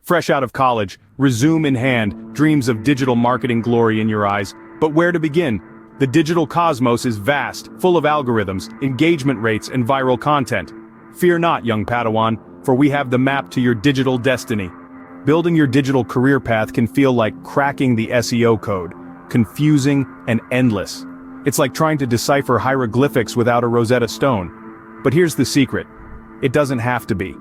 Fresh out of college, resume in hand, dreams of digital marketing glory in your eyes, but where to begin? The digital cosmos is vast, full of algorithms, engagement rates, and viral content. Fear not, young Padawan, for we have the map to your digital destiny. Building your digital career path can feel like cracking the SEO code, confusing and endless. It's like trying to decipher hieroglyphics without a Rosetta Stone. But here's the secret. It doesn't have to be.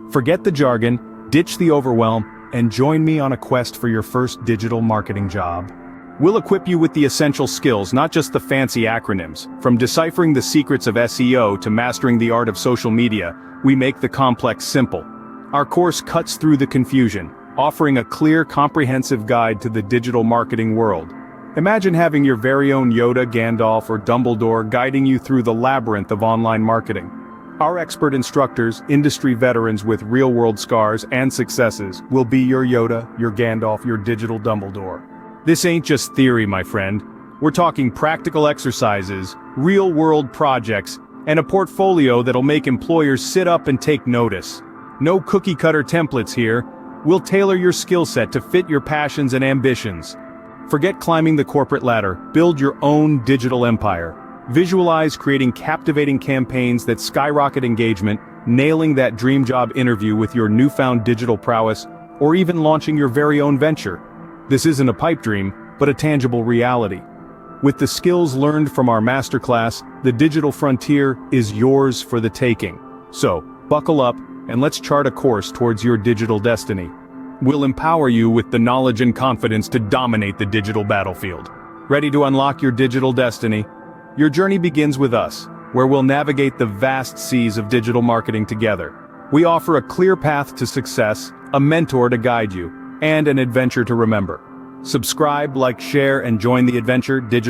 Forget the jargon, ditch the overwhelm, and join me on a quest for your first digital marketing job. We'll equip you with the essential skills, not just the fancy acronyms. From deciphering the secrets of SEO to mastering the art of social media, we make the complex simple. Our course cuts through the confusion, offering a clear, comprehensive guide to the digital marketing world. Imagine having your very own Yoda, Gandalf, or Dumbledore guiding you through the labyrinth of online marketing. Our expert instructors, industry veterans with real-world scars and successes, will be your Yoda, your Gandalf, your digital Dumbledore. This ain't just theory, my friend. We're talking practical exercises, real-world projects, and a portfolio that'll make employers sit up and take notice. No cookie-cutter templates here. We'll tailor your skill set to fit your passions and ambitions. Forget climbing the corporate ladder, build your own digital empire. Visualize creating captivating campaigns that skyrocket engagement, nailing that dream job interview with your newfound digital prowess, or even launching your very own venture. This isn't a pipe dream, but a tangible reality. With the skills learned from our masterclass, the digital frontier is yours for the taking. So, buckle up, and let's chart a course towards your digital destiny. We'll empower you with the knowledge and confidence to dominate the digital battlefield. Ready to unlock your digital destiny? Your journey begins with us, where we'll navigate the vast seas of digital marketing together. We offer a clear path to success, a mentor to guide you, and an adventure to remember. Subscribe, like, share, and join the adventure.